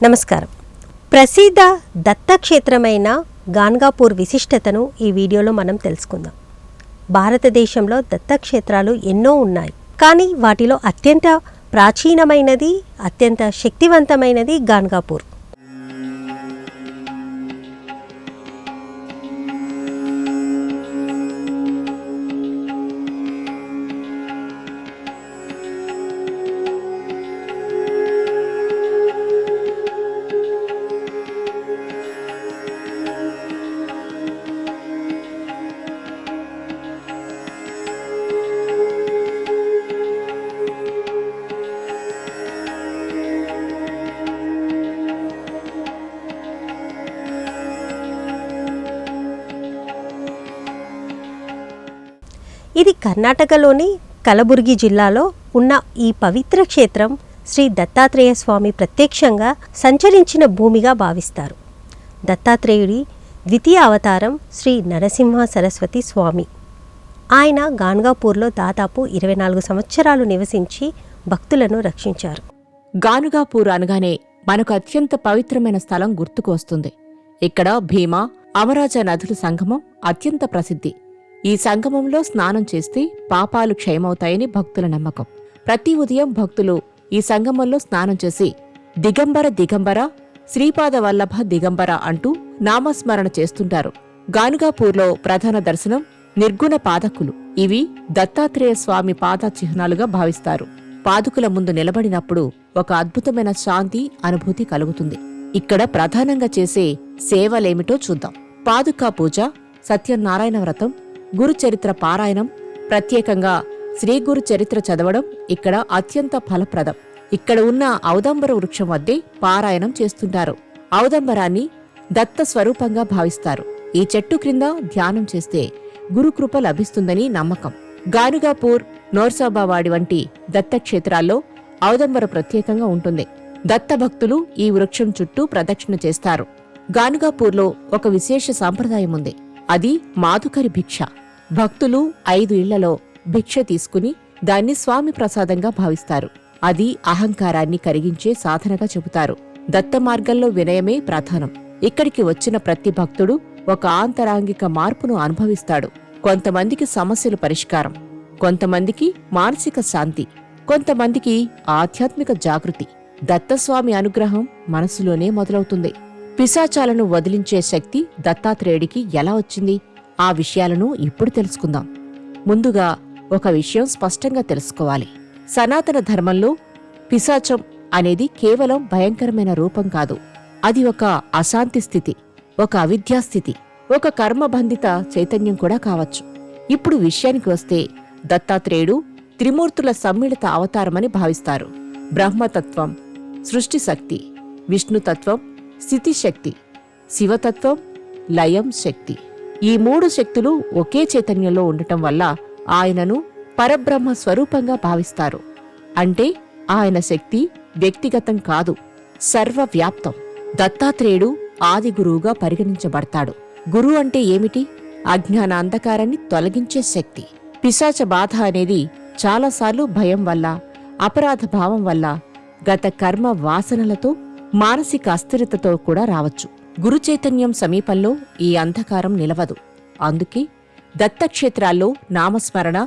నమస్కారం. ప్రసిద్ధ దత్తక్షేత్రమైన గాన్గాపూర్ విశిష్టతను ఈ వీడియోలో మనం తెలుసుకుందాం. భారతదేశంలో దత్తక్షేత్రాలు ఎన్నో ఉన్నాయి, కానీ వాటిలో అత్యంత ప్రాచీనమైనది, అత్యంత శక్తివంతమైనది గాన్గాపూర్. ఇది కర్ణాటకలోని కలబుర్గి జిల్లాలో ఉన్న ఈ పవిత్ర క్షేత్రం శ్రీ దత్తాత్రేయ స్వామి ప్రత్యక్షంగా సంచరించిన భూమిగా భావిస్తారు. దత్తాత్రేయుడి ద్వితీయ అవతారం శ్రీ నరసింహ సరస్వతి స్వామి. ఆయన గాన్గాపూర్లో దాదాపు 24 సంవత్సరాలు నివసించి భక్తులను రక్షించారు. గానుగాపూర్ అనగానే మనకు అత్యంత పవిత్రమైన స్థలం గుర్తుకు వస్తుంది. ఇక్కడ భీమా, అమరాజ నదుల సంగమం అత్యంత ప్రసిద్ధి. ఈ సంగమంలో స్నానం చేస్తే పాపాలు క్షయమవుతాయని భక్తుల నమ్మకం. ప్రతి ఉదయం భక్తులు ఈ సంగమంలో స్నానం చేసి దిగంబర దిగంబర, శ్రీపాద వల్లభ దిగంబర అంటూ నామస్మరణ చేస్తుంటారు. గానుగాపూర్లో ప్రధాన దర్శనం నిర్గుణ పాదకులు. ఇవి దత్తాత్రేయ స్వామి పాద చిహ్నాలుగా భావిస్తారు. పాదుకుల ముందు నిలబడినప్పుడు ఒక అద్భుతమైన శాంతి అనుభూతి కలుగుతుంది. ఇక్కడ ప్రధానంగా చేసే సేవలేమిటో చూద్దాం. పాదుకా పూజ, సత్యనారాయణ వ్రతం, గురుచరిత్ర పారాయణం, ప్రత్యేకంగా శ్రీ గురు చరిత్ర చదవడం ఇక్కడ అత్యంత ఫలప్రదం. ఇక్కడ ఉన్న ఔదంబర వృక్షం వద్దే పారాయణం చేస్తుంటారు. ఔదంబరాన్ని దత్త స్వరూపంగా భావిస్తారు. ఈ చెట్టు క్రింద ధ్యానం చేస్తే గురుకృప లభిస్తుందని నమ్మకం. గానుగాపూర్, నోర్సాబావాడి వంటి దత్తక్షేత్రాల్లో ఔదంబర ప్రత్యేకంగా ఉంటుంది. దత్తభక్తులు ఈ వృక్షం చుట్టూ ప్రదక్షిణ చేస్తారు. గానుగాపూర్లో ఒక విశేష సాంప్రదాయం ఉంది. అది మాధుకరి భిక్ష. భక్తులు 5 ఇళ్లలో భిక్ష తీసుకుని దాన్ని స్వామి ప్రసాదంగా భావిస్తారు. అది అహంకారాన్ని కరిగించే సాధనగా చెబుతారు. దత్త మార్గంలో వినయమే ప్రధానం. ఇక్కడికి వచ్చిన ప్రతి భక్తుడు ఒక ఆంతరాంగిక మార్పును అనుభవిస్తాడు. కొంతమందికి సమస్యలు పరిష్కారం, కొంతమందికి మానసిక శాంతి, కొంతమందికి ఆధ్యాత్మిక జాగృతి. దత్తస్వామి అనుగ్రహం మనసులోనే మొదలవుతుంది. పిశాచాలను వదిలించే శక్తి దత్తాత్రేయుడికి ఎలా వచ్చింది? ఆ విషయాలను ఇప్పుడు తెలుసుకుందాం. ముందుగా ఒక విషయం స్పష్టంగా తెలుసుకోవాలి. సనాతన ధర్మంలో పిశాచం అనేది కేవలం భయంకరమైన రూపం కాదు. అది ఒక అశాంతి స్థితి, ఒక అవిద్యాస్థితి, ఒక కర్మబంధిత చైతన్యం కూడా కావచ్చు. ఇప్పుడు విషయానికి వస్తే దత్తాత్రేయుడు త్రిమూర్తుల సమ్మిళిత అవతారమని భావిస్తారు. బ్రహ్మతత్వం సృష్టి శక్తి, విష్ణుతత్వం స్థితిశక్తి, శివతత్వం లయం శక్తి. ఈ 3 శక్తులు ఒకే చైతన్యంలో ఉండటం వల్ల ఆయనను పరబ్రహ్మ స్వరూపంగా భావిస్తారు. అంటే ఆయన శక్తి వ్యక్తిగతం కాదు, సర్వవ్యాప్తం. దత్తాత్రేయుడు ఆది గురువుగా పరిగణించబడతాడు. గురువు అంటే ఏమిటి? అజ్ఞాన అంధకారాన్ని తొలగించే శక్తి. పిశాచ బాధ అనేది చాలాసార్లు భయం వల్ల, అపరాధ భావం వల్ల, గత కర్మ వాసనలతో, మానసిక అస్థిరతతో కూడా రావచ్చు. గురు చైతన్యం సమీపంలో ఈ అంధకారం నిలవదు. అందుకే దత్తక్షేత్రాల్లో నామస్మరణ,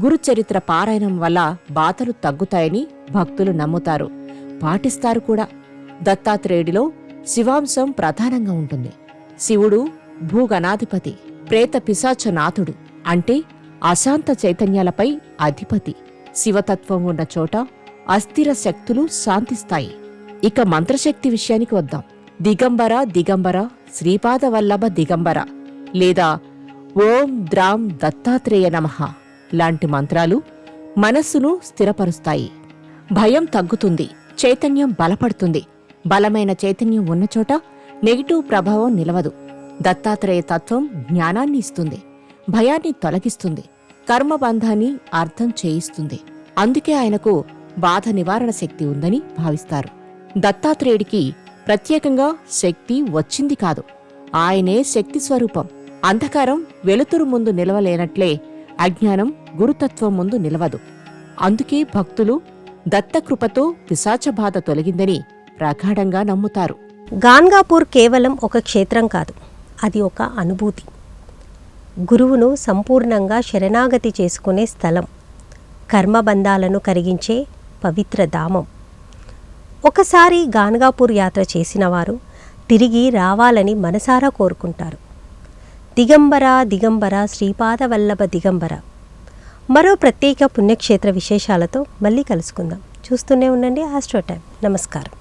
గురుచరిత్ర పారాయణం వల్ల బాధలు తగ్గుతాయని భక్తులు నమ్ముతారు, పాటిస్తారు కూడా. దత్తాత్రేయుడిలో శివాంశం ప్రధానంగా ఉంటుంది. శివుడు భూగణాధిపతి, ప్రేత పిశాచనాథుడు అంటే అశాంత చైతన్యాలపై అధిపతి. శివతత్వం ఉన్న చోట అస్థిర శక్తులు శాంతిస్తాయి. ఇక మంత్రశక్తి విషయానికి వద్దాం. దిగంబర దిగంబర, శ్రీపాద వల్లభ దిగంబర లేదా ఓం ద్రాం దత్తాత్రేయ నమః లాంటి మంత్రాలు మనస్సును స్థిరపరుస్తాయి. భయం తగ్గుతుంది, చైతన్యం బలపడుతుంది. బలమైన చైతన్యం ఉన్నచోట నెగిటివ్ ప్రభావం నిలవదు. దత్తాత్రేయ తత్వం జ్ఞానాన్ని ఇస్తుంది, భయాన్ని తొలగిస్తుంది, కర్మబంధాన్ని అర్థం చేయిస్తుంది. అందుకే ఆయనకు బాధ నివారణ శక్తి ఉందని భావిస్తారు. దత్తాత్రేయుడికి ప్రత్యేకంగా శక్తి వచ్చింది కాదు, ఆయనే శక్తి స్వరూపం. అంధకారం వెలుతురు ముందు నిలవలేనట్లే అజ్ఞానం గురుతత్వం ముందు నిలవదు. అందుకే భక్తులు దత్తకృపతో పిశాచబాధ తొలగిందని ప్రగాఢంగా నమ్ముతారు. గాన్గాపూర్ కేవలం ఒక క్షేత్రం కాదు, అది ఒక అనుభూతి. గురువును సంపూర్ణంగా శరణాగతి చేసుకునే స్థలం, కర్మబంధాలను కరిగించే పవిత్ర ధామం. ఒకసారి గాన్గాపూర్ యాత్ర చేసిన వారు తిరిగి రావాలని మనసారా కోరుకుంటారు. దిగంబర దిగంబర శ్రీపాదవల్లభ దిగంబర. మరో ప్రత్యేక పుణ్యక్షేత్ర విశేషాలతో మళ్ళీ కలుసుకుందాం. చూస్తూనే ఉండండి ఆస్ట్రో టైమ్. నమస్కారం.